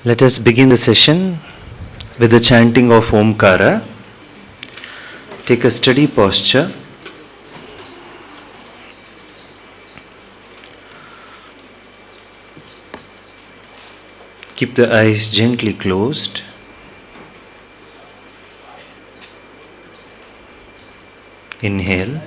Let us begin the session with the chanting of Omkara. Take a steady posture. Keep the eyes gently closed. Inhale.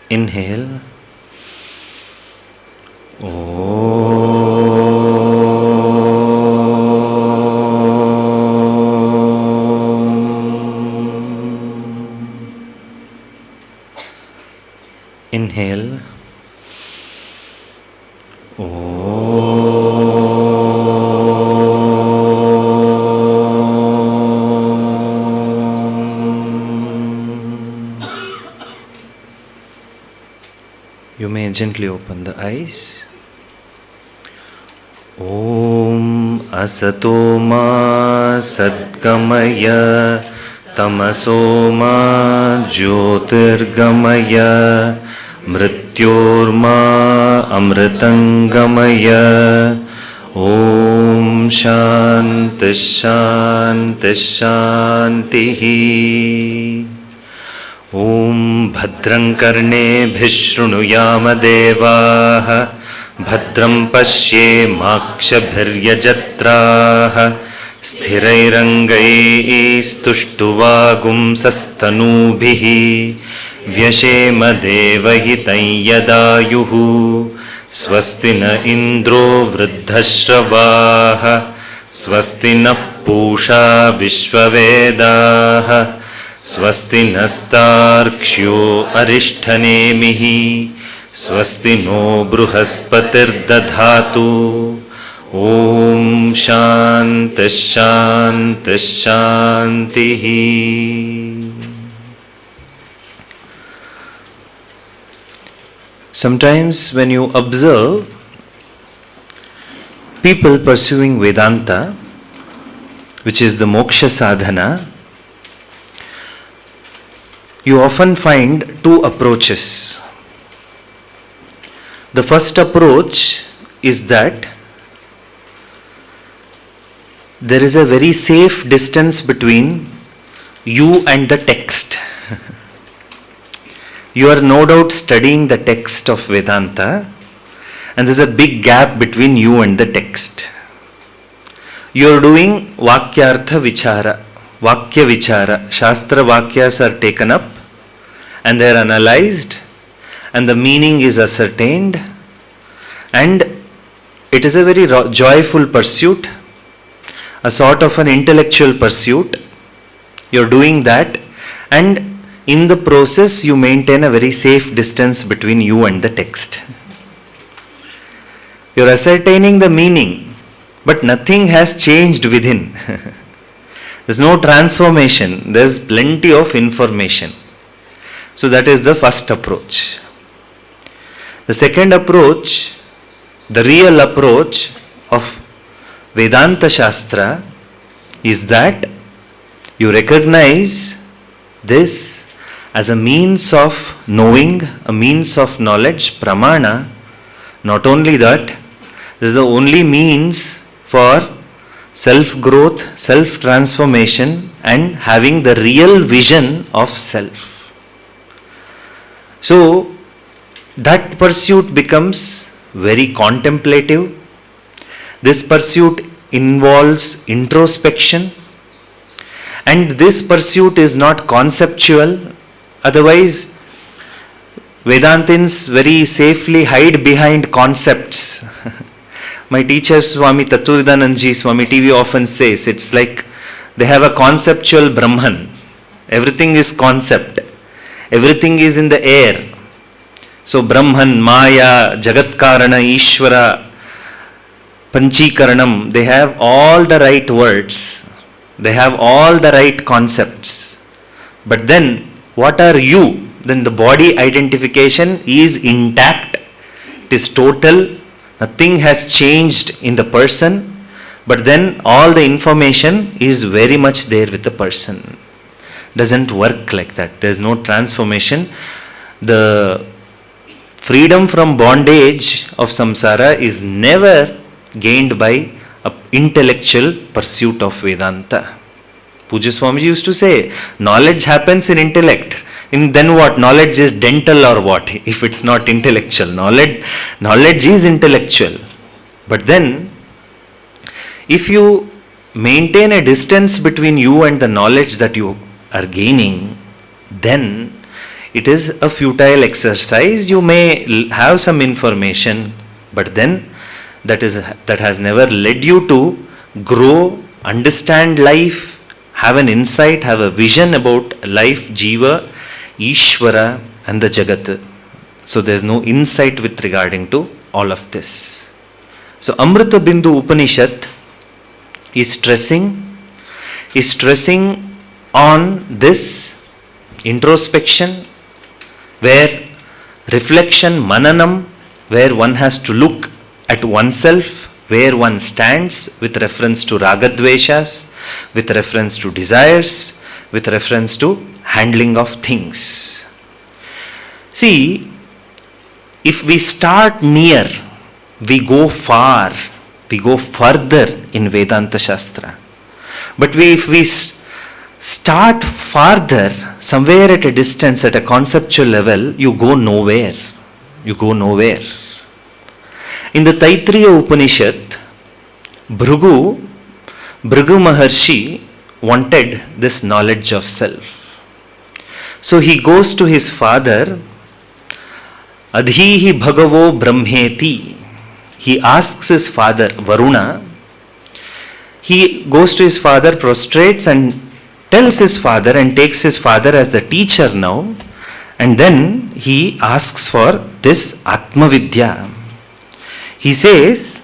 Inhale. Inhale. You may gently open the eyes. Om Asato Ma Sadgamaya Tamaso Ma Jyotirgamaya Mrityorma Amritangamaya. Om Shanti Shanti Shantihi. Om Bhadram Karnebhih Shrunuyama Devaah Bhadram Pashye Makshabhiryajatraah Sthirairangai Stuštuvagum Sastanubhihi Vyashema Devahitai Yadayuhu Swasti na Indro Vruddhashravah Swasti na Pusha Vishwavedah Swasti nastarkshyo arishthanemihi Swasti no bruhaspatir dadhatu. Om Shanti Shanti Shantihi. Sometimes when you observe people pursuing Vedanta, which is the moksha sadhana, you often find two approaches. The first approach is that there is a very safe distance between you and the text. You are no doubt studying the text of Vedanta, and there is a big gap between you and the text. You are doing Vakyartha Vichara, Vakya Vichara. Shastra Vakyas are taken up and they are analyzed and the meaning is ascertained, and it is a very joyful pursuit, a sort of an intellectual pursuit. You are doing that, and in the process you maintain a very safe distance between you and the text. You are ascertaining the meaning, but nothing has changed within. There is no transformation, there is plenty of information. So that is the first approach. The second approach, the real approach of Vedanta Shastra, is that you recognize this as a means of knowing, a means of knowledge, pramana. Not only that, this is the only means for self-growth, self-transformation, and having the real vision of self. So, that pursuit becomes very contemplative. This pursuit involves introspection, and this pursuit is not conceptual. Otherwise, Vedantins very safely hide behind concepts. My teacher Swami Sachidananda Swami TV often says it's like they have a conceptual Brahman. Everything is concept. Everything is in the air. So Brahman, Maya, Jagatkarana, Ishvara, Panchikaranam, they have all the right words. They have all the right concepts. But then, what are you? Then the body identification is intact. It is total. Nothing has changed in the person. but then all the information is very much there with the person. Doesn't work like that. There's no transformation. The freedom from bondage of samsara is never gained by an intellectual pursuit of Vedanta. Puja Swamiji used to say, knowledge happens in intellect. Then what? Knowledge is dental or what? If it's not intellectual. Knowledge is intellectual. But then, if you maintain a distance between you and the knowledge that you are gaining, then it is a futile exercise. You may have some information, but then that has never led you to grow, understand life, have an insight, have a vision about life, Jiva, Ishvara and the Jagat. So there is no insight with regarding to all of this. So AMRITABINDHU Upanishad is stressing on this introspection, where reflection, mananam, where one has to look at oneself, where one stands with reference to ragadveshas, with reference to desires, with reference to handling of things. See, if we start near, we go far, we go further in Vedanta Shastra. But if we start farther, somewhere at a distance, at a conceptual level, you go nowhere. You go nowhere. In the Taittiriya Upanishad, Bhrigu Maharshi wanted this knowledge of self. So he goes to his father, Adhihi Bhagavo Brahmeti. He asks his father, Varuna. He goes to his father, prostrates and tells his father and takes his father as the teacher now. And then he asks for this Atma Vidya. He says,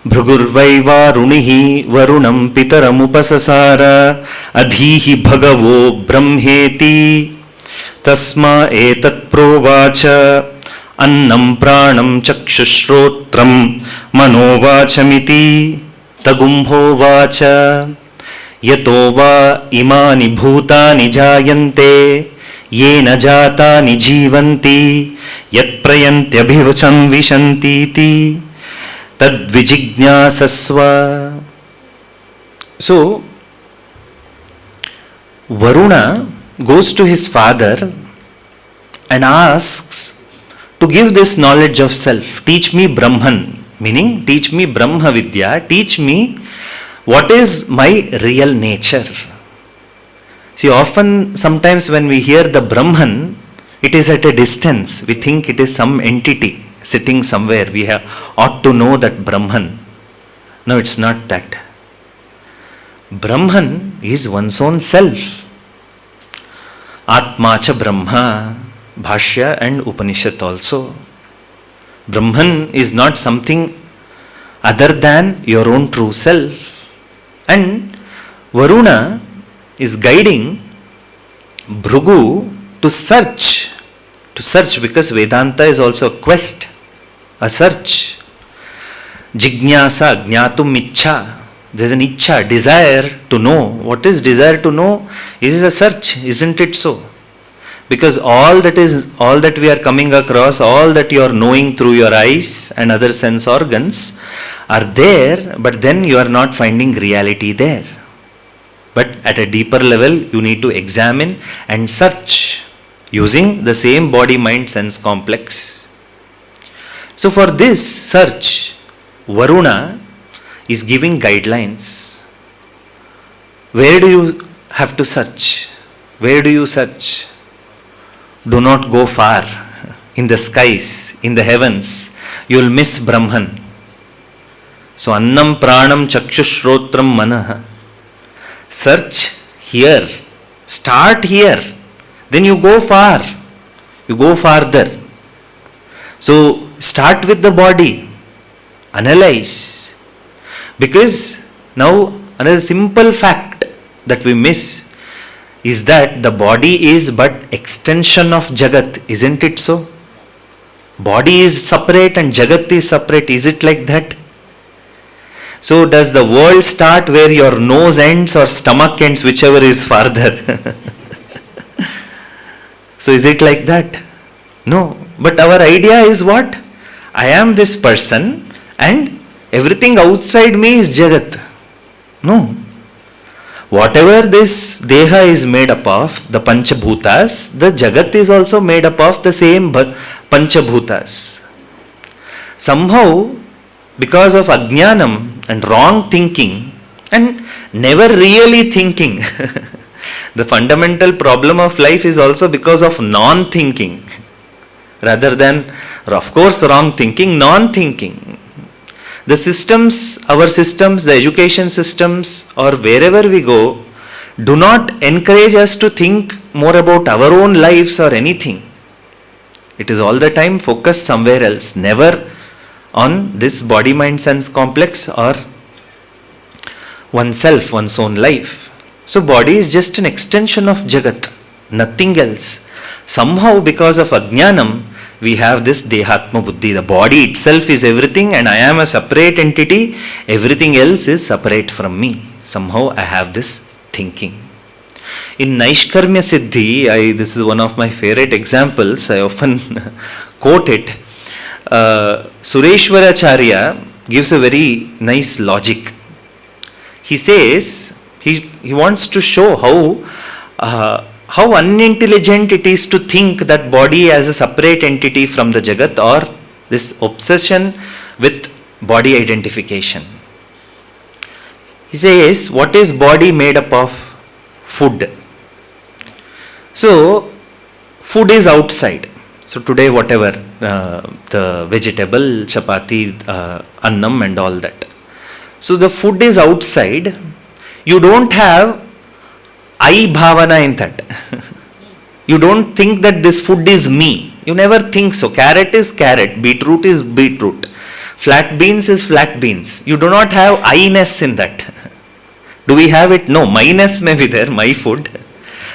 Bhrugurvaiva runihi varunam pitaram upasasara adhihi bhagavo brahmeti tasma etat provacha annam pranam chakshushrotram manovachamiti tagumho vacha yato va imani bhutani jayante yena jatani jivanti yat prayantyabhivacham vishantiti tad vijijñāsasva. So Varuna goes to his father and asks to give this knowledge of self. Teach me Brahman, meaning teach me Brahma Vidya, teach me what is my real nature. See, sometimes when we hear the Brahman, it is at a distance. We think it is some entity sitting somewhere. We ought to know that Brahman. No, it's not that. Brahman is one's own self. Atma cha Brahma, Bhashya and Upanishad also. Brahman is not something other than your own true self. And Varuna is guiding Bhrigu to search because Vedanta is also a quest, a search. Jijñāsa, jñātum ichcha. There is an ichcha, desire to know. What is desire to know? It is a search, isn't it so? Because all that we are coming across, all that you are knowing through your eyes and other sense organs are there, but then you are not finding reality there. But at a deeper level, you need to examine and search using the same body-mind-sense complex. So for this search, Varuna is giving guidelines. Where do you have to search? Where do you search? Do not go far in the skies, in the heavens. You will miss Brahman. So annam pranam chakshushrotram manah. Search here. Start here. Then you go far. You go farther. So start with the body. Analyze. Because now another simple fact that we miss is that the body is but extension of Jagat. Isn't it so? Body is separate and Jagat is separate. Is it like that? So does the world start where your nose ends or stomach ends, whichever is farther? So is it like that? No. But our idea is what? I am this person and everything outside me is Jagat. No. Whatever this Deha is made up of, the Panchabhutas, the Jagat is also made up of the same Panchabhutas. Somehow, because of Ajnanam and wrong thinking and never really thinking, the fundamental problem of life is also because of non-thinking rather than, of course, wrong thinking, non-thinking. The systems, our systems, the education systems or wherever we go, do not encourage us to think more about our own lives or anything. It is all the time focused somewhere else, never on this body, mind, sense complex or oneself, one's own life. So body is just an extension of Jagat, nothing else. Somehow because of Ajnanam, we have this Dehatma Buddhi. The body itself is everything and I am a separate entity. Everything else is separate from me. Somehow I have this thinking. In Naishkarmya Siddhi, this is one of my favorite examples. I often quote it. Sureshwaracharya gives a very nice logic. He says, he wants to show how unintelligent it is to think that body as a separate entity from the Jagat or this obsession with body identification. He says, what is body made up of? Food. So, food is outside. So today whatever, the vegetable, chapati, annam and all that. So the food is outside. You don't have I bhavana in that. You don't think that this food is me. You never think so. Carrot is carrot. Beetroot is beetroot. Flat beans is flat beans. You do not have I-ness in that. Do we have it? No. My-ness may be there, my food.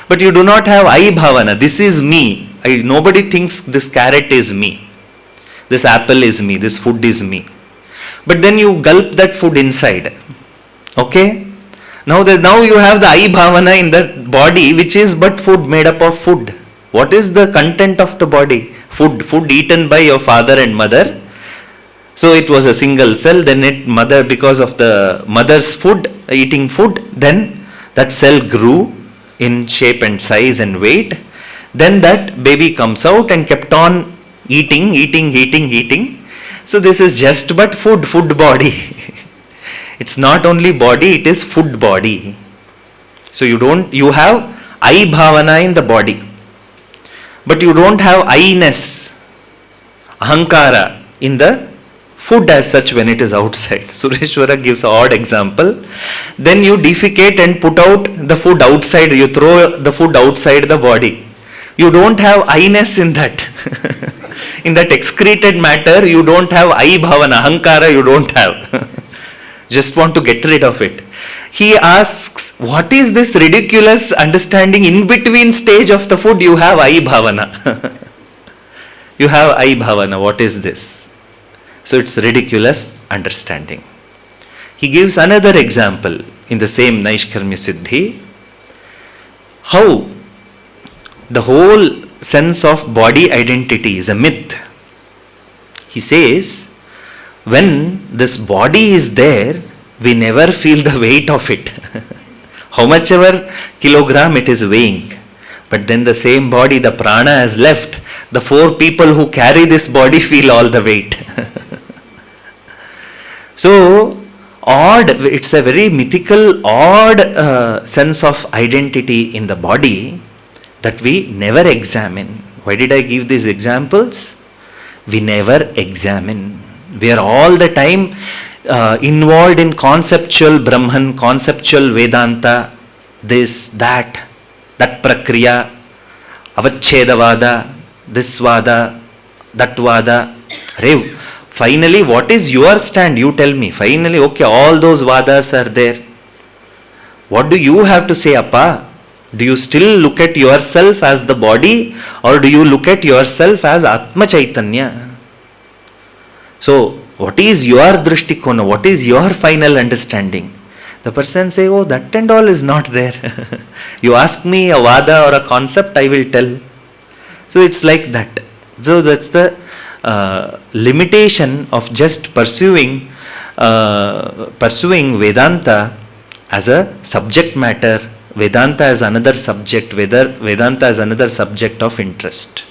But you do not have I bhavana. This is me. Nobody thinks this carrot is me. This apple is me. This food is me. But then you gulp that food inside. Okay? Now you have the I bhavana in the body, which is but food, made up of food. What is the content of the body? Food eaten by your father and mother. So it was a single cell, then mother, because of the mother's food, eating food, then that cell grew in shape and size and weight. Then that baby comes out and kept on eating. So this is just but food body. It's not only body, it is food body. So you have I bhavana in the body. But you don't have I-ness, ahankara in the food as such when it is outside. Sureshwara gives an odd example. Then you defecate and put out the food outside. You throw the food outside the body. You don't have I-ness in that. In that excreted matter, you don't have I bhavana, ahankara you don't have. Just want to get rid of it. He asks, what is this ridiculous understanding in between stage of the food? You have I bhavana. You have I bhavana. What is this? So it's ridiculous understanding. He gives another example in the same Naishkarmya Siddhi. How the whole sense of body identity is a myth. He says, when this body is there, we never feel the weight of it. How much ever kilogram it is weighing. But then the same body, the prana has left. The four people who carry this body feel all the weight. So, it's a very mythical, odd sense of identity in the body that we never examine. Why did I give these examples? We never examine. We are all the time involved in conceptual Brahman, conceptual Vedanta, this, that prakriya, avachedavada, this vada, that vada. Finally, what is your stand? You tell me. Finally, okay, all those vadas are there. What do you have to say, Appa? Do you still look at yourself as the body or do you look at yourself as Atma Chaitanya? So, what is your drishtikona, what is your final understanding? The person say, oh, that and all is not there. You ask me a vada or a concept, I will tell. So it's like that. So that's the limitation of just pursuing Vedanta as a subject matter, Vedanta as another subject, Vedanta as another subject of interest.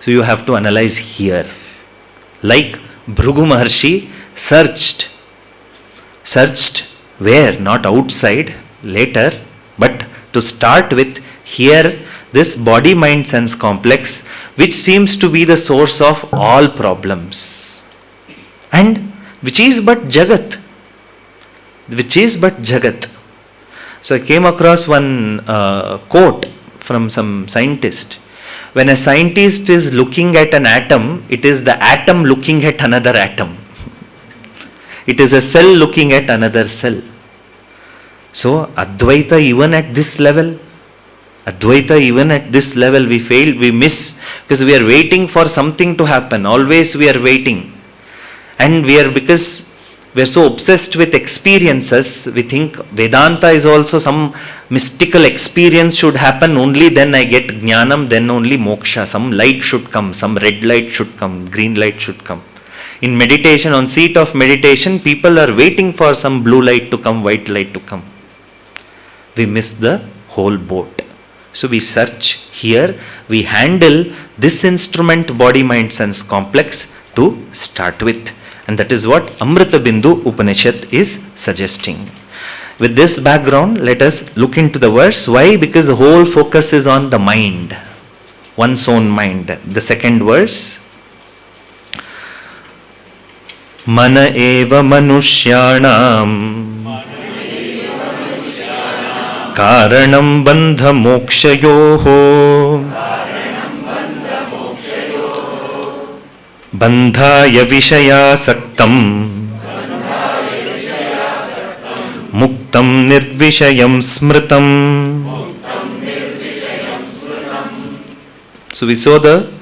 So you have to analyze here. Like Bhrigu Maharshi searched where? Not outside, later, but to start with, here, this body mind sense complex, which seems to be the source of all problems, and which is but Jagat. So I came across one quote from some scientist. When a scientist is looking at an atom, it is the atom looking at another atom. It is a cell looking at another cell. So Advaita, even at this level, we fail, we miss, because we are waiting for something to happen. Always we are waiting. And because we are so obsessed with experiences, we think Vedanta is also some mystical experience should happen, only then I get jnanam, then only moksha. Some light should come, some red light should come, green light should come. In meditation, on seat of meditation, people are waiting for some blue light to come, white light to come. We miss the whole boat. So we search here, we handle this instrument body mind sense complex to start with. And that is what AMRITABINDHU Upanishad is suggesting. With this background, let us look into the verse. Why? Because the whole focus is on the mind, one's own mind. The second verse. Mana eva manushyanam karanam bandha mokshayoho bandhaya vishayasaktam muktam nirvishayam smritam. So we saw the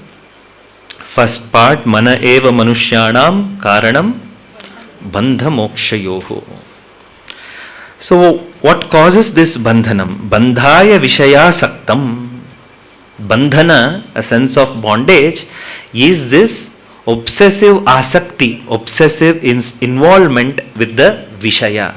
first part, mana eva manushyanam karanam bandha mokshayoho. So what causes this bandhanam? Bandhaya vishayasaktam. Bandhana, a sense of bondage, is this obsessive asakti, obsessive involvement with the vishaya,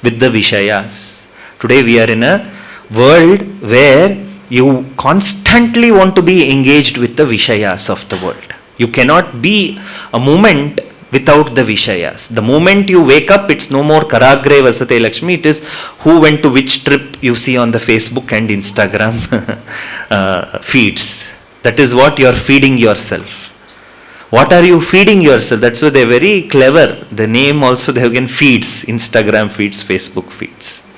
with the vishayas. Today we are in a world where you constantly want to be engaged with the vishayas of the world. You cannot be a moment without the vishayas. The moment you wake up, it's no more Karagre Vasate Lakshmi, it is who went to which trip you see on the Facebook and Instagram feeds. That is what you are feeding yourself. What are you feeding yourself? That's why they are very clever. The name also they have given feeds, Instagram feeds, Facebook feeds.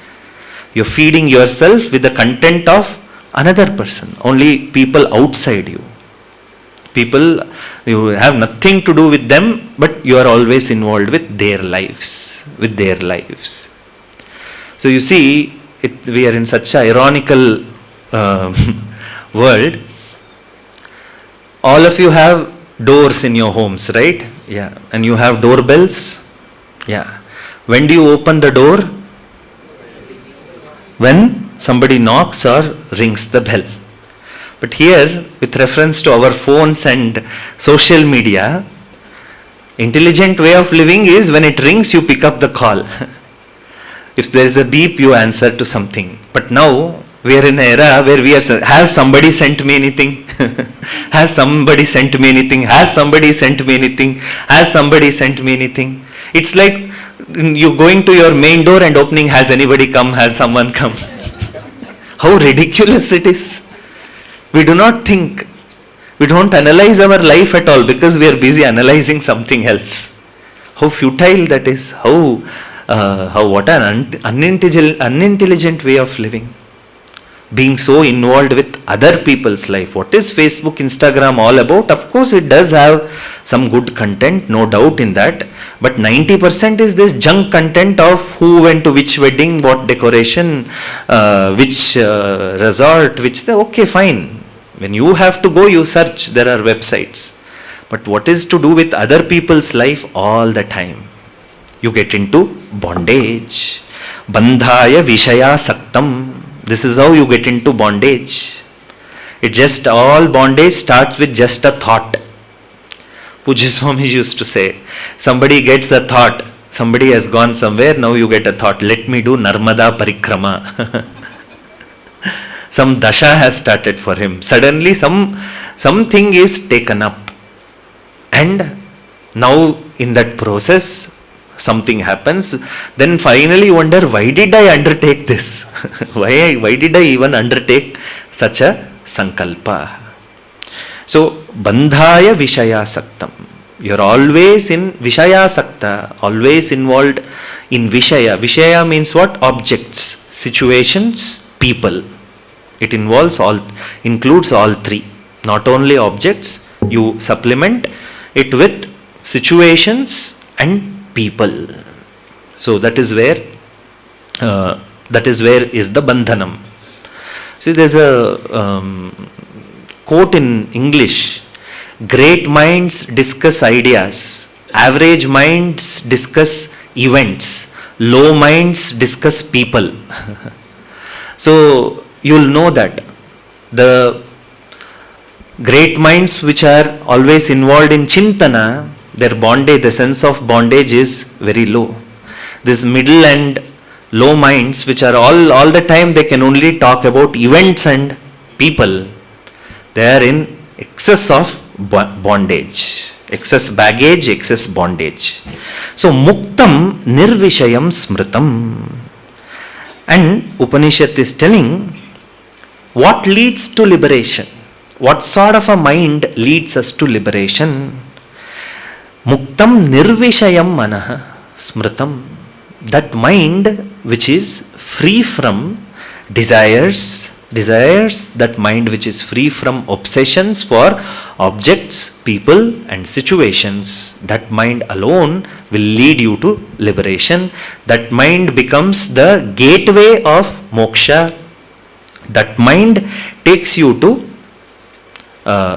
You are feeding yourself with the content of another person, only people outside you. People, you have nothing to do with them, but you are always involved with their lives, So you see, we are in such an ironical world. All of you have doors in your homes, right? Yeah. And you have doorbells. Yeah. When do you open the door? When somebody knocks or rings the bell. But here, with reference to our phones and social media, intelligent way of living is when it rings, you pick up the call. If there is a beep, you answer to something. But now, we are in an era where we are, has somebody sent me anything? Has somebody sent me anything? Has somebody sent me anything? Has somebody sent me anything? It's like you going to your main door and opening, has anybody come? Has someone come? How ridiculous it is. We do not think. We don't analyze our life at all because we are busy analyzing something else. How futile that is. What an unintelligent way of living. Being so involved with other people's life. What is Facebook, Instagram all about? Of course, it does have some good content, no doubt in that. But 90% is this junk content of who went to which wedding, what decoration, which resort, okay, fine. When you have to go, you search, there are websites. But what is to do with other people's life all the time? You get into bondage. Bandhaya Vishaya Saktam. This is how you get into bondage. It just, all bondage starts with just a thought. Pujya Swami used to say, somebody gets a thought, somebody has gone somewhere, now you get a thought, let me do Narmada Parikrama. Some dasha has started for him. Suddenly something is taken up. And now in that process, something happens. Then finally you wonder, why did I undertake this? Why did I even undertake such a sankalpa? So, bandhaya vishaya saktam. You are always in vishaya sakta, always involved in vishaya. Vishaya means what? Objects, situations, people. It includes all three. Not only objects, you supplement it with situations and people. So that is where is the bandhanam. See, there's a quote in English: great minds discuss ideas, average minds discuss events, low minds discuss people. So you will know that the great minds which are always involved in chintana, their bondage, the sense of bondage is very low. This middle and low minds which are all the time, they can only talk about events and people. They are in excess of bondage, excess baggage, excess bondage. So muktam nirvishayam smritam. And Upanishad is telling what leads to liberation. What sort of a mind leads us to liberation? Muktam nirvishayam manaha smritam. That mind which is free from desires, that mind which is free from obsessions for objects, people and situations, that mind alone will lead you to liberation. That mind becomes the gateway of moksha. That mind takes you to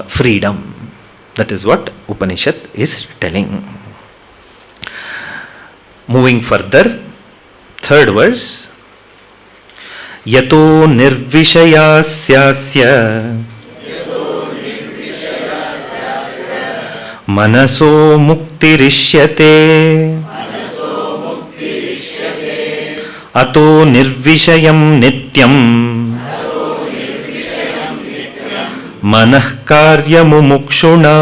freedom. That is what Upanishad is telling. Moving further, third verse. Yato nirvishaya syasya manaso muktirishyate ato nirvishayam nityam manah karyamumukshuna.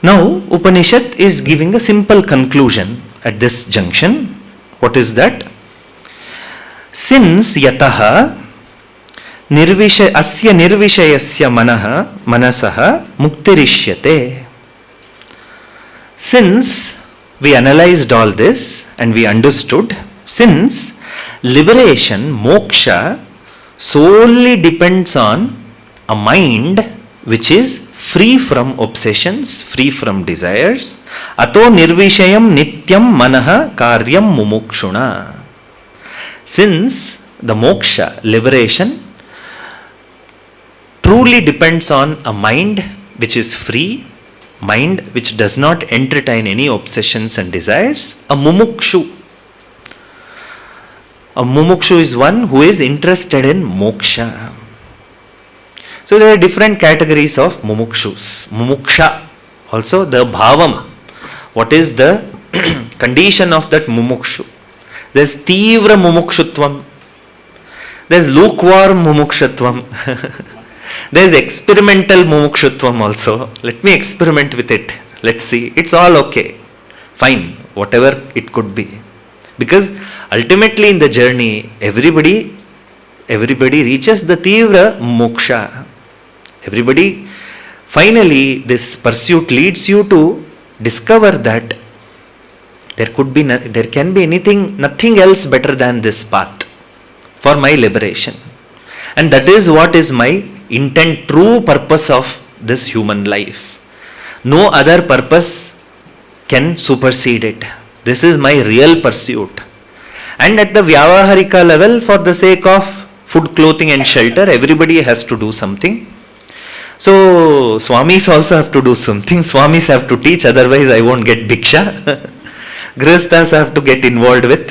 Now, Upanishad is giving a simple conclusion at this junction. What is that? Since yataha asya nirvishayasya manasaha muktirishyate. Since we analyzed all this and we understood, since liberation, moksha, solely depends on a mind which is free from obsessions, free from desires. Ato nirvishayam nityam manaha karyam mumukshuna. Since the moksha, liberation, truly depends on a mind which is free, mind which does not entertain any obsessions and desires, a mumukshu. A mumukshu is one who is interested in moksha. So there are different categories of mumukshus. Mumuksha, also the bhavam. What is the condition of that mumukshu? There is tivra mumukshutvam. There is lukewarm mumukshutvam. There is experimental mumukshutvam also. Let me experiment with it. Let's see. It's all okay. Fine. Whatever it could be. Because ultimately in the journey, everybody reaches the tivra moksha. Everybody, finally, this pursuit leads you to discover that there can be nothing else better than this path for my liberation. And that is what is my intent, true purpose of this human life. No other purpose can supersede it. This is my real pursuit. And at the Vyavaharika level, for the sake of food, clothing and shelter, everybody has to do something. So Swamis also have to do something. Swamis have to teach, otherwise I won't get Bhiksha. Grihasthas have to get involved with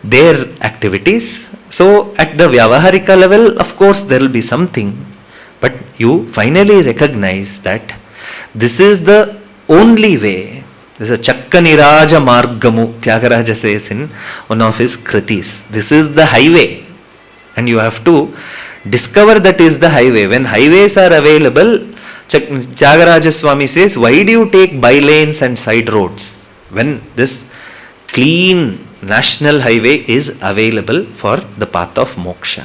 their activities. So at the Vyavaharika level, of course there will be something, but you finally recognize that this is the only way. This is a Chakkaniraja Margamu, Tyagaraja says in one of his kritis. This is the highway, and you have to discover that is the highway. When highways are available, Tyagaraja Swami says, why do you take by lanes and side roads when this clean national highway is available for the path of moksha?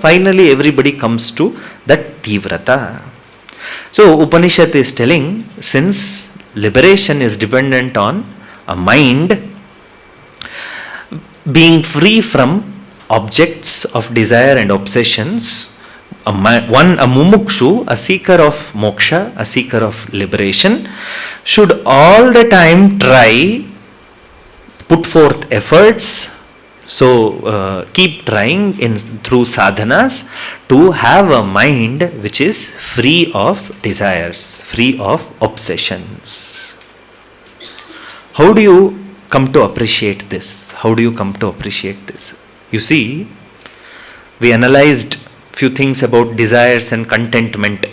Finally everybody comes to that Tivrata. So Upanishad is telling, since liberation is dependent on a mind being free from objects of desire and obsessions, a mumukshu, a seeker of moksha, a seeker of liberation, should all the time try, put forth efforts, so keep trying through sadhanas to have a mind which is free of desires, free of obsessions. How do you come to appreciate this? How do you come to appreciate this? You see, we analyzed few things about desires and contentment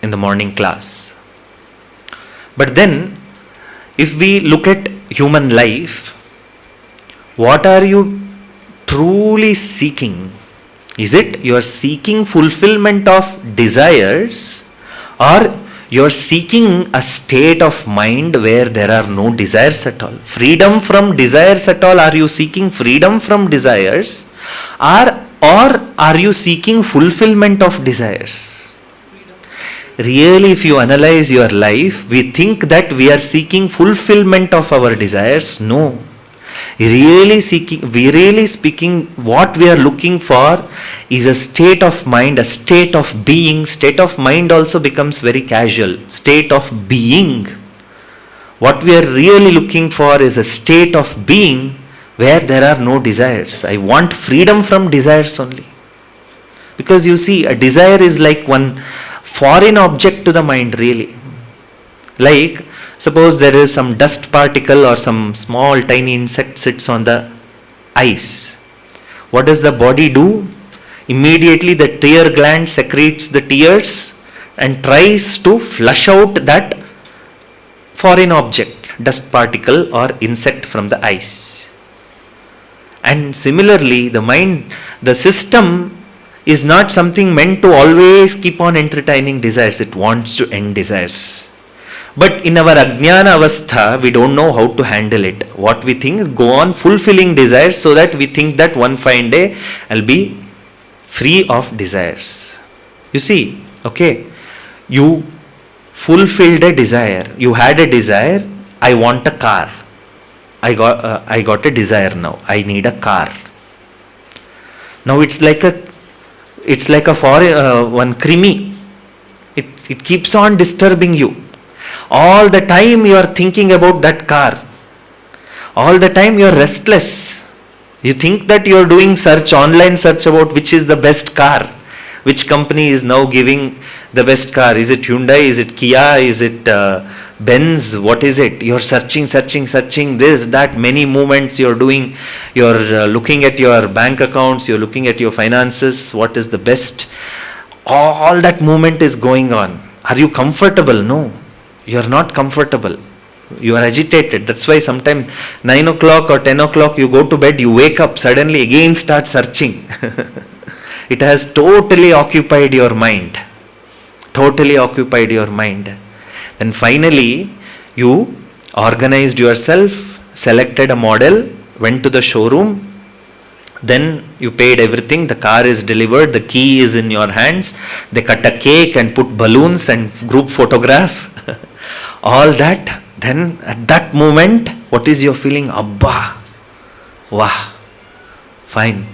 in the morning class. But then, if we look at human life, what are you truly seeking? Is it you are seeking fulfillment of desires, or you are seeking a state of mind where there are no desires at all? Freedom from desires at all? Are you seeking freedom from desires, or are you seeking fulfillment of desires? Really, if you analyze your life, we think that we are seeking fulfillment of our desires. No. Really speaking, what we are looking for is a state of mind, a state of being. State of mind also becomes very casual. State of being. What we are really looking for is a state of being where there are no desires. I want freedom from desires only. Because you see, a desire is like one foreign object to the mind, really. Like, suppose there is some dust particle or some small tiny insect sits on the ice. What does the body do? Immediately the tear gland secretes the tears and tries to flush out that foreign object, dust particle or insect from the ice. And similarly, the mind, the system is not something meant to always keep on entertaining desires. It wants to end desires. But in our ajnana avastha, we don't know how to handle it. What we think is go on fulfilling desires, so that we think that one fine day I'll be free of desires. You see, okay, you fulfilled a desire. You had a desire, I want a car. I got a desire now. I need a car. Now it's like a foreign one krimi. It keeps on disturbing you. All the time you are thinking about that car. All the time you are restless. You think that you are doing online search about which is the best car. Which company is now giving the best car? Is it Hyundai? Is it Kia? Is it Benz? What is it? You are searching this, that, many movements you are doing. You are looking at your bank accounts. You are looking at your finances. What is the best? All that movement is going on. Are you comfortable? No. You are not comfortable. You are agitated. That's why sometimes 9 o'clock or 10 o'clock you go to bed, you wake up, suddenly again start searching. It has totally occupied your mind. Totally occupied your mind. Then finally you organized yourself, selected a model, went to the showroom, then you paid everything, the car is delivered, the key is in your hands, they cut a cake and put balloons and group photograph. All that, then at that moment, what is your feeling? Abba, wah, fine.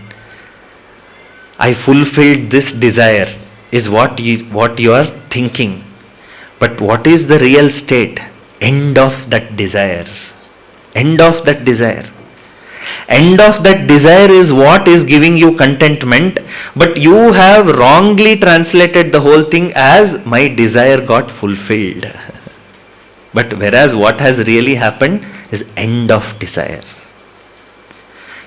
I fulfilled this desire, is what you are thinking. But what is the real state? End of that desire. End of that desire. End of that desire is what is giving you contentment, but you have wrongly translated the whole thing as my desire got fulfilled. But whereas what has really happened is end of desire.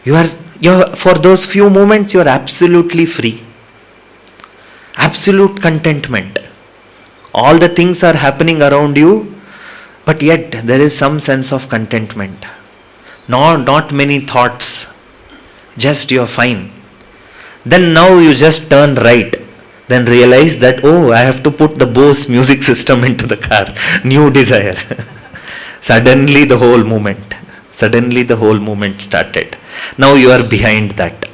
You are for those few moments you are absolutely free. Absolute contentment. All the things are happening around you, but yet there is some sense of contentment. Not many thoughts. Just you are fine. Then now you just turn right. Then realize that, oh, I have to put the Bose music system into the car. New desire. Suddenly the whole movement started. Now you are behind that.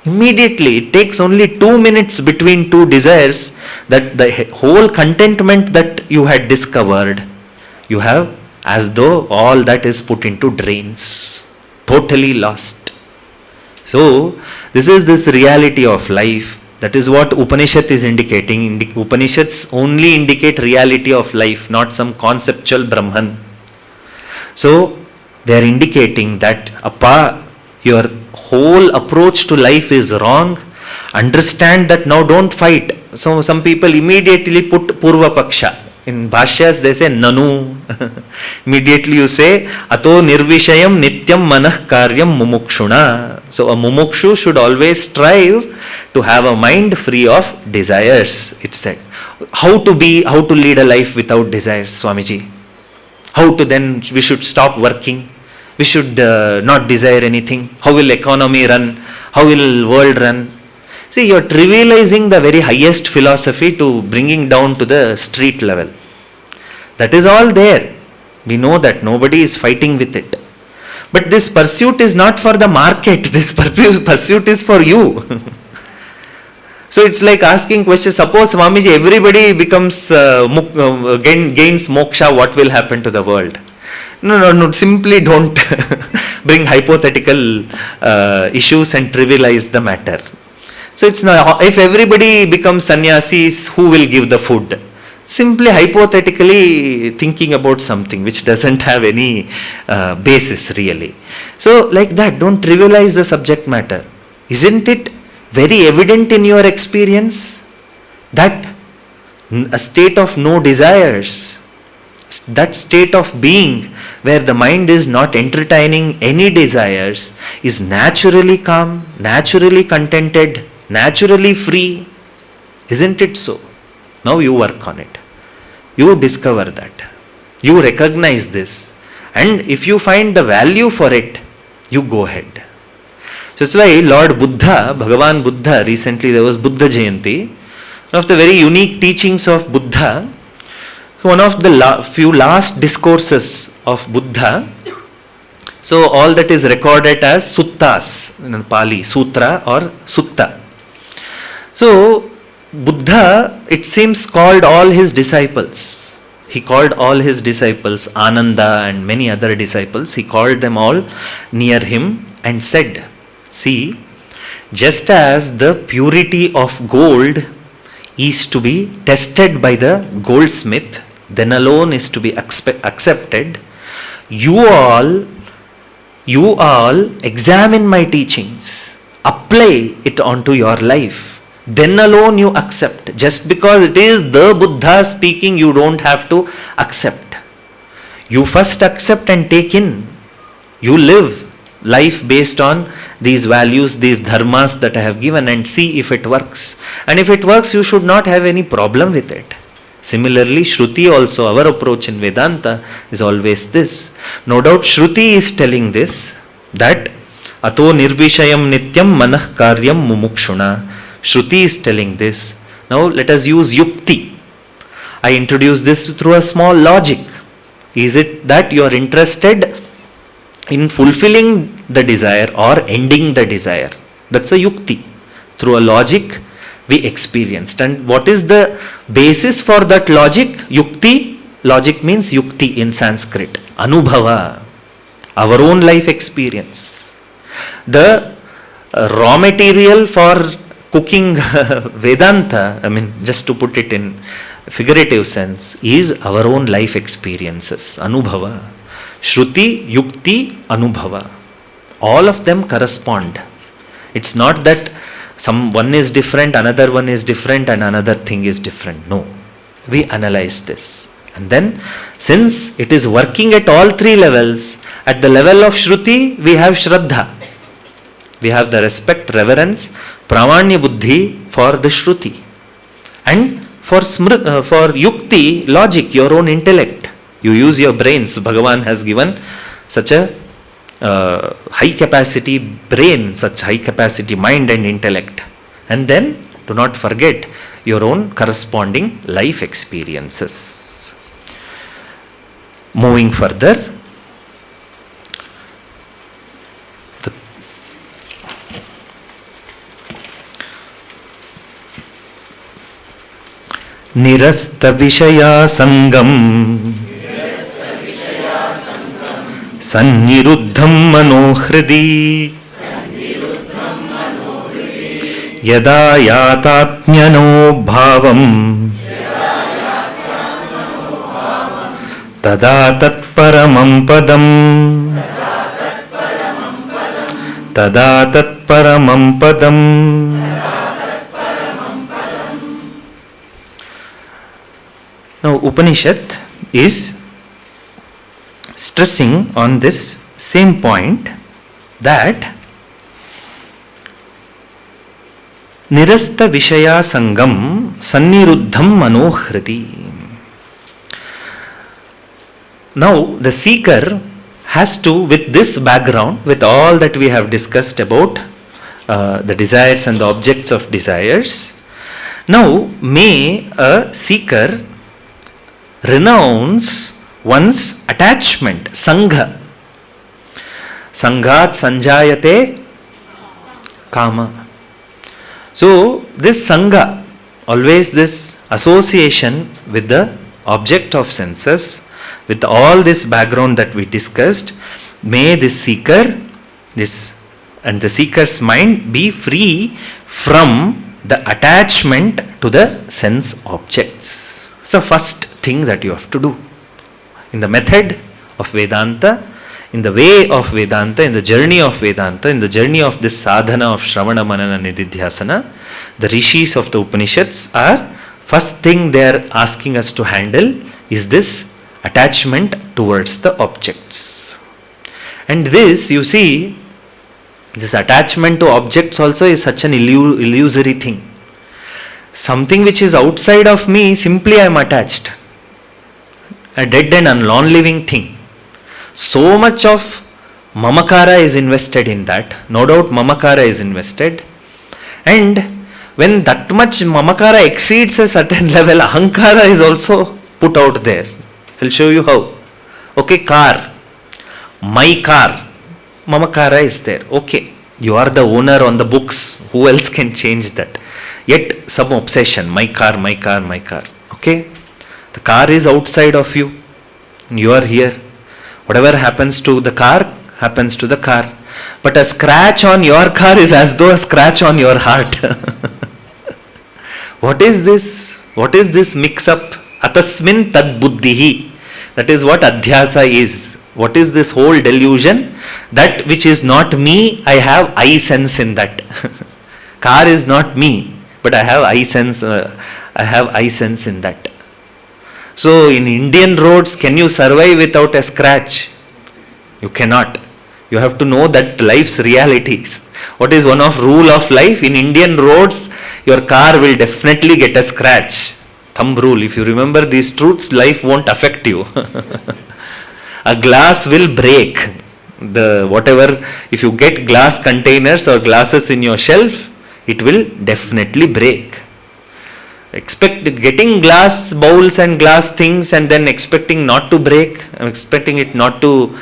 Immediately, it takes only 2 minutes between two desires that the whole contentment that you had discovered, you have as though all that is put into drains. Totally lost. So, this is this reality of life. That is what Upanishad is indicating. Upanishads only indicate reality of life, not some conceptual Brahman. So, they are indicating that your whole approach to life is wrong. Understand that now, don't fight. So some people immediately put Purva Paksha. In Bhashyas they say Nanu. Immediately you say Ato Nirvishayam Nityam Manah Karyam Mumukshuna. So a mumukshu should always strive to have a mind free of desires, it said. How to lead a life without desires, Swamiji? How to then, we should stop working. We should not desire anything. How will economy run? How will world run? See, you are trivializing the very highest philosophy to bringing down to the street level. That is all there. We know that nobody is fighting with it. But this pursuit is not for the market. This pursuit is for you. So it's like asking questions. Suppose, Swamiji, everybody becomes gains moksha, what will happen to the world? No, simply don't bring hypothetical issues and trivialize the matter. So it's not, if everybody becomes sannyasis, who will give the food? Simply hypothetically thinking about something which doesn't have any basis really. So like that, don't trivialize the subject matter. Isn't it very evident in your experience that a state of no desires, that state of being where the mind is not entertaining any desires, is naturally calm, naturally contented, naturally free? Isn't it so? Now you work on it. You discover that. You recognize this. And if you find the value for it, you go ahead. So that's why Lord Buddha, Bhagavan Buddha, recently there was Buddha Jayanti. One of the very unique teachings of Buddha, one of the few last discourses of Buddha. So all that is recorded as suttas in Pali, sutra or sutta. So Buddha, it seems, called all his disciples. He called all his disciples, Ananda and many other disciples, he called them all near him and said, see, just as the purity of gold is to be tested by the goldsmith, then alone is to be accepted, you all examine my teachings, apply it onto your life. Then alone you accept. Just because it is the Buddha speaking, you don't have to accept. You first accept and take in. You live life based on these values, these dharmas that I have given, and see if it works. And if it works, you should not have any problem with it. Similarly, Shruti also, our approach in Vedanta is always this. No doubt Shruti is telling this, that Ato Nirvishayam Nityam Manah Karyam Mumukshuna. Shruti is telling this. Now let us use yukti. I introduce this through a small logic. Is it that you are interested in fulfilling the desire or ending the desire? That's a yukti. Through a logic we experienced. And what is the basis for that logic? Yukti. Logic means yukti in Sanskrit. Anubhava. Our own life experience. The raw material for cooking Vedanta, just to put it in figurative sense, is our own life experiences. Anubhava. Shruti, Yukti, Anubhava. All of them correspond. It's not that one is different, another one is different, and another thing is different. No. We analyze this. And then, since it is working at all three levels, at the level of Shruti, we have Shraddha. We have the respect, reverence, Pramanya Buddhi for the Shruti. And for Yukti, logic, your own intellect. You use your brains. Bhagavan has given such a high capacity brain, such high capacity mind and intellect. And then, do not forget your own corresponding life experiences. Moving further, Nirasta Vishaya Sangam Sanniruddham Manohridi Yada Yatatmyano Bhavam Tada Tatparamam Padam Tada Tatparamam Padam. Now Upanishad is stressing on this same point, that Nirasta Vishaya Sangam Sanniruddham Manohriti. Now the seeker has to, with this background, with all that we have discussed about the desires and the objects of desires, now may a seeker renounce one's attachment, sangha. Sanghat sanjayate kama. So this sangha, always this association with the object of senses, with all this background that we discussed, may this seeker, and the seeker's mind be free from the attachment to the sense objects. So first thing that you have to do in the method of Vedanta, in the way of Vedanta, in the journey of Vedanta, in the journey of this sadhana of Shravana Manana Nididhyasana, the rishis of the Upanishads are, first thing they are asking us to handle is this attachment towards the objects. And this, you see, this attachment to objects also is such an illusory thing. Something which is outside of me, simply I am attached. A dead and non-living thing. So much of mamakara is invested in that. No doubt mamakara is invested. And when that much mamakara exceeds a certain level, ahankara is also put out there. I'll show you how. Okay, car. My car. Mamakara is there. Okay. You are the owner on the books. Who else can change that? Yet some obsession. My car, my car, my car. Okay. The car is outside of you. You are here. Whatever happens to the car, happens to the car. But a scratch on your car is as though a scratch on your heart. What is this? What is this mix-up? Atasmin tad buddhihi. That is what adhyasa is. What is this whole delusion? That which is not me, I have I sense in that. Car is not me, but I have I sense. I have I sense in that. So in Indian roads, can you survive without a scratch? You cannot. You have to know that life's realities. What is one of rule of life? In Indian roads, your car will definitely get a scratch. Thumb rule. If you remember these truths, life won't affect you. A glass will break. If you get glass containers or glasses in your shelf, it will definitely break. Getting glass bowls and glass things and then expecting not to break, expecting it not to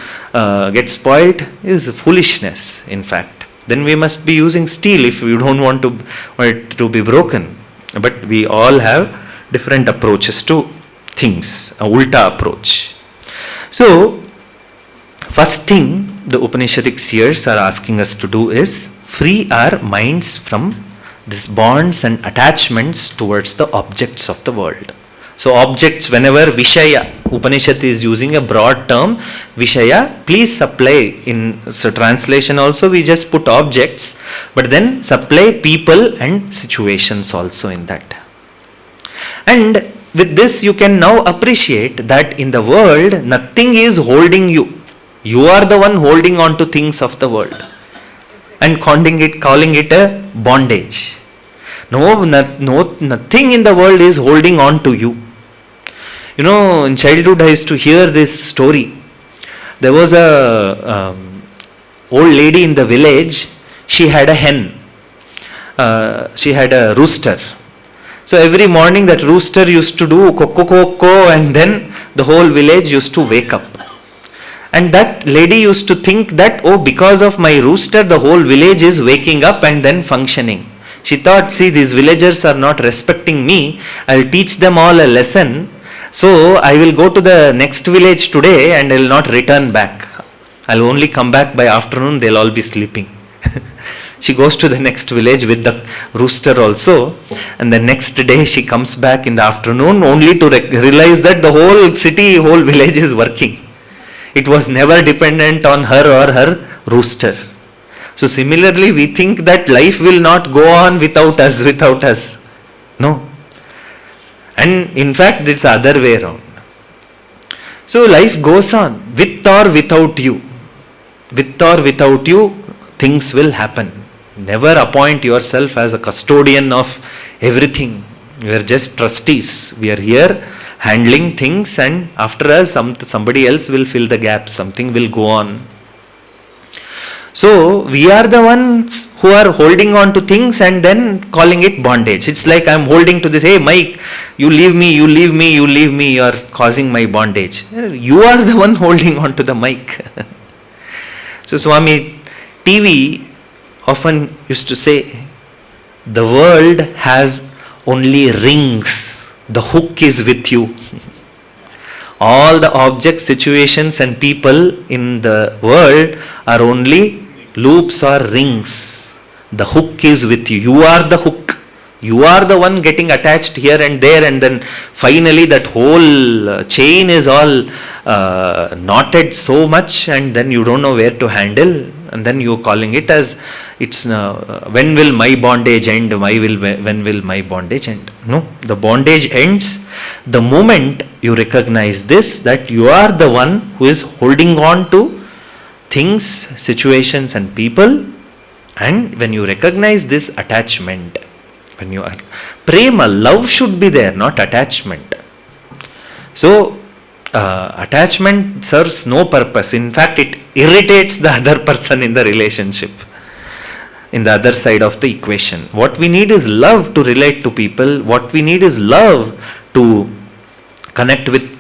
get spoiled is foolishness, in fact. Then we must be using steel if we don't want it to be broken. But we all have different approaches to things, a ulta approach. So, first thing the Upanishadic seers are asking us to do is free our minds from these bonds and attachments towards the objects of the world. So objects, whenever Vishaya, Upanishad is using a broad term, Vishaya, please supply, in so translation also we just put objects, but then supply people and situations also in that. And with this you can now appreciate that in the world nothing is holding you. You are the one holding on to things of the world and calling it a bondage. Nothing in the world is holding on to you. You know, in childhood I used to hear this story. There was a old lady in the village. She had a hen. She had a rooster. So every morning that rooster used to do co, and then the whole village used to wake up. And that lady used to think that, oh, because of my rooster, the whole village is waking up and then functioning. She thought, see, these villagers are not respecting me. I'll teach them all a lesson. So I will go to the next village today and I will not return back. I'll only come back by afternoon. They'll all be sleeping. She goes to the next village with the rooster also. And the next day she comes back in the afternoon only to realize that the whole city, whole village is working. It was never dependent on her or her rooster. So similarly, we think that life will not go on without us. No. And in fact, it's the other way around. So life goes on with or without you. With or without you, things will happen. Never appoint yourself as a custodian of everything. We are just trustees. We are here handling things, and after us somebody else will fill the gaps. Something will go on. So we are the ones who are holding on to things and then calling it bondage. It's like I'm holding to this, hey Mike, you leave me, you are causing my bondage. You are the one holding on to the mic. So Swami TV often used to say, the world has only rings. The hook is with you. All the objects, situations and people in the world are only loops or rings. The hook is with you. You are the hook. You are the one getting attached here and there, and then finally that whole chain is all knotted so much, and then you don't know where to handle, and then you're calling it as it's when will my bondage end? When will my bondage end? No, the bondage ends the moment you recognize this, that you are the one who is holding on to things, situations and people. And when you recognize this attachment, when you are prema, love should be there, not attachment. So attachment serves no purpose. In fact, it irritates the other person in the relationship, in the other side of the equation. What we need is love to relate to people. What we need is love to connect with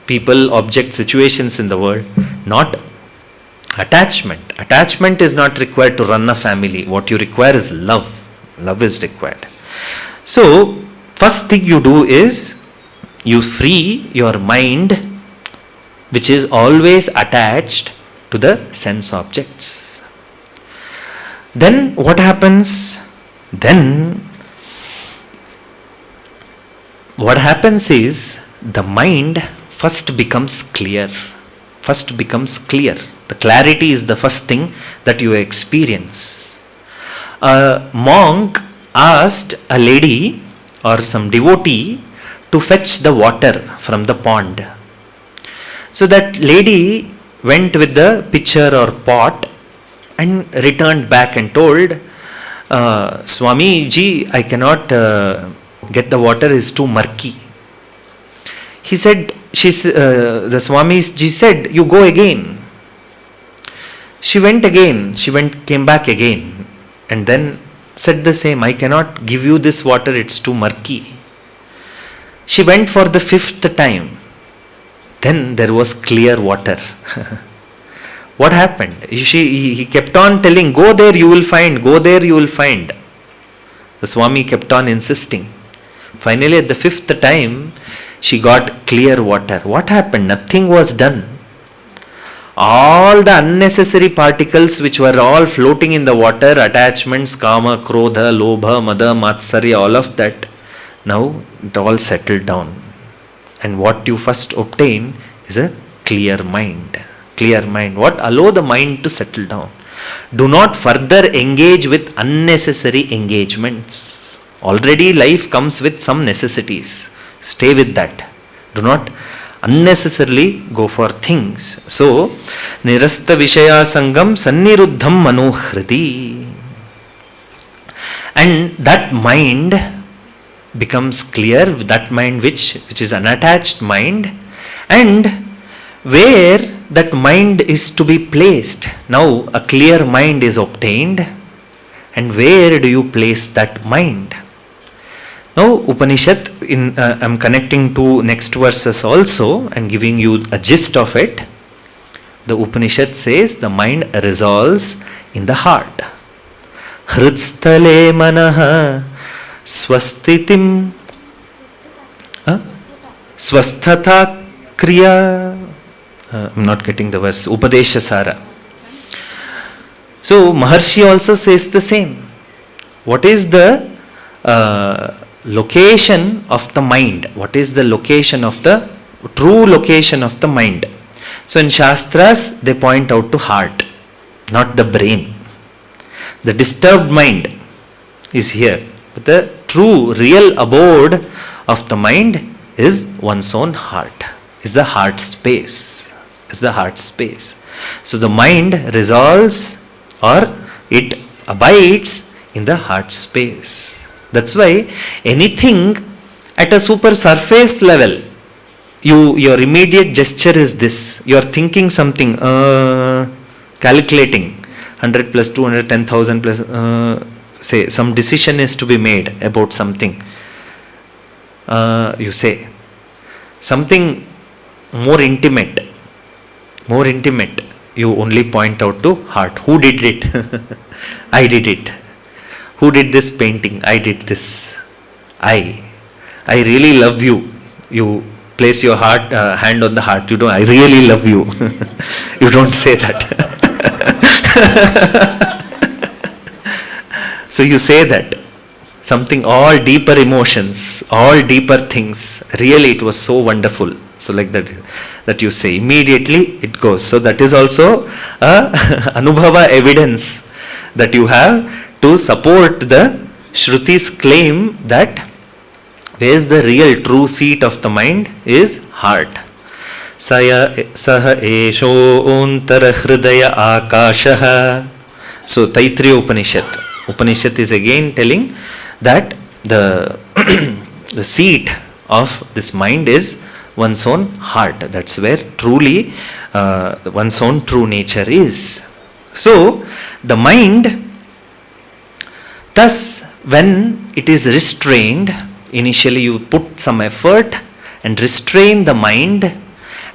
people, objects, situations in the world, not attachment. Attachment is not required to run a family. What you require is love. Love is required. So, first thing you do is you free your mind, which is always attached to the sense objects. Then what happens? Then what happens is the mind first becomes clear. The clarity is the first thing that you experience. A monk asked a lady or some devotee to fetch the water from the pond. So that lady went with the pitcher or pot and returned back and told, Swami ji, I cannot get the water, is too murky. He said, the Swami ji said, you go again. She went again, came back again, and then said the same, I cannot give you this water, it's too murky. She went for the 5th time. Then there was clear water. What happened? He kept on telling, go there you will find, go there you will find. The Swami kept on insisting. Finally at the 5th time, she got clear water. What happened? Nothing was done. All the unnecessary particles which were all floating in the water, attachments, kama, krodha, lobha, mada, matsarya, all of that, now it all settled down. And what you first obtain is a clear mind. Clear mind. What? Allow the mind to settle down. Do not further engage with unnecessary engagements. Already life comes with some necessities. Stay with that. Do not unnecessarily go for things. So, nirasta vishaya sangam sanniruddham manohriti. And that mind becomes clear, that mind which is an attached mind, and where that mind is to be placed. Now a clear mind is obtained, and where do you place that mind? Now Upanishad, I am connecting to next verses also and giving you a gist of it. The Upanishad says the mind resolves in the heart. Hritstale manaha swastitim swasthata kriya. I'm not getting the verse. Upadesha Sara. So Maharshi also says the same. What is the location of the mind? What is the location of the true location of the mind? So in Shastras they point out to heart, not the brain. The disturbed mind is here, but the true real abode of the mind is one's own heart, is the heart space, is the heart space. So the mind resolves or it abides in the heart space. That's why anything at a super surface level, your immediate gesture is this. You are thinking something, calculating 100 plus 200, 10,000 plus, say some decision is to be made about something. You say something more intimate, you only point out to heart. Who did it? I did it. Who did this painting? I did this. I really love you. You place your heart, hand on the heart. You don't. I really love you. You don't say that. So you say that. Something, all deeper emotions, all deeper things. Really, it was so wonderful. So like that you say, immediately it goes. So that is also a anubhava evidence that you have to support the Shruti's claim that where is the real true seat of the mind is heart. Saha esho ontara hridaya akashaha. So Taittiriya Upanishad is again telling that the seat of this mind is one's own heart. That's where truly one's own true nature is. So the mind, thus when it is restrained, initially you put some effort and restrain the mind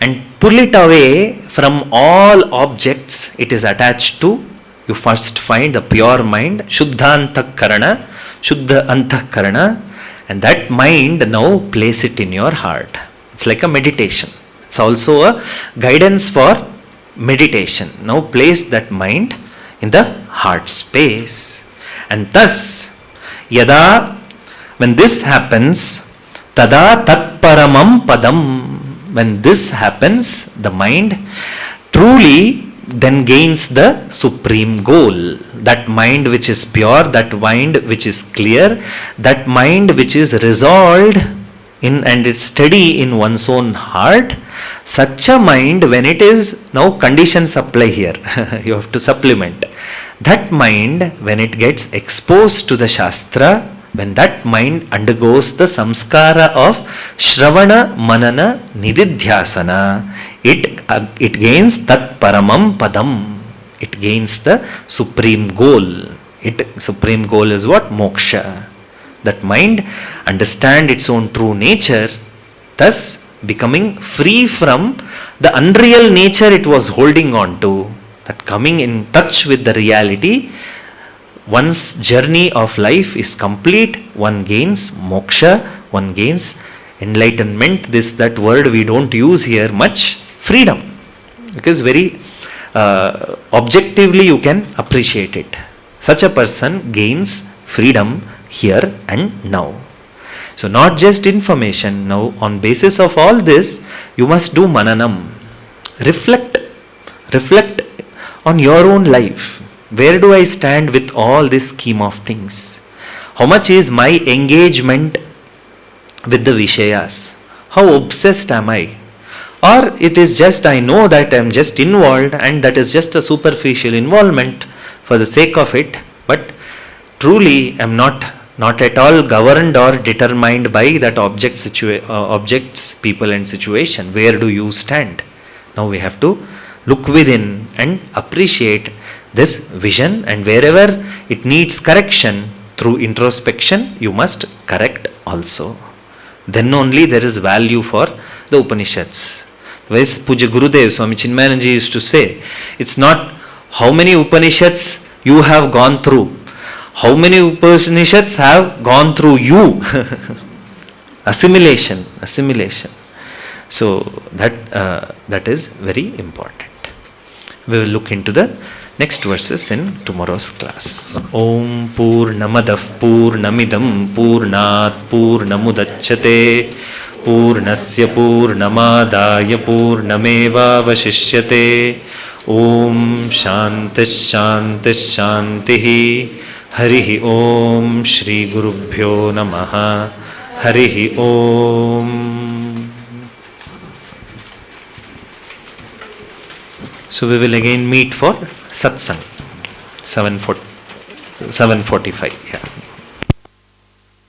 and pull it away from all objects it is attached to. You first find the pure mind, Shuddha Antahkarana, and that mind now place it in your heart. It's like a meditation. It's also a guidance for meditation. Now place that mind in the heart space. And thus, yada, when this happens, tada tat paramam padam. When this happens, the mind truly then gains the supreme goal. That mind which is pure, that mind which is clear, that mind which is resolved in and it's steady in one's own heart. Such a mind, when it is, now conditions apply here. You have to supplement. That mind, when it gets exposed to the Shastra, when that mind undergoes the samskara of Shravana, Manana, Nididhyasana, it gains that paramam padam. It gains the supreme goal. Supreme goal is what? Moksha. That mind understand its own true nature, thus becoming free from the unreal nature it was holding on to. That coming in touch with the reality, one's journey of life is complete. One gains moksha, one gains enlightenment. That word we don't use here much. Freedom, because very objectively you can appreciate it. Such a person gains freedom here and now. So not just information. Now on basis of all this, you must do mananam. Reflect on your own life. Where do I stand with all this scheme of things? How much is my engagement with the Vishayas? How obsessed am I? Or it is just I know that I am just involved and that is just a superficial involvement for the sake of it, but truly I am not at all governed or determined by that objects, people and situation. Where do you stand? Now we have to look within and appreciate this vision, and wherever it needs correction through introspection, you must correct also. Then only there is value for the Upanishads. Whereas Puja Gurudev, Swami Chinmayananda used to say, it's not how many Upanishads you have gone through, how many Upanishads have gone through you. Assimilation. So that is very important. We will look into the next verses in tomorrow's class. Om Purnamadav Purnamidam Purnat Purnamudachyate Purnasya Purnamadaya Purnameva Vashishyate. Om Shanti Shanti Shanti. Harihi Om Shri Gurubhyo Namaha. Harihi Om. So we will again meet for satsang 7:45. Yeah.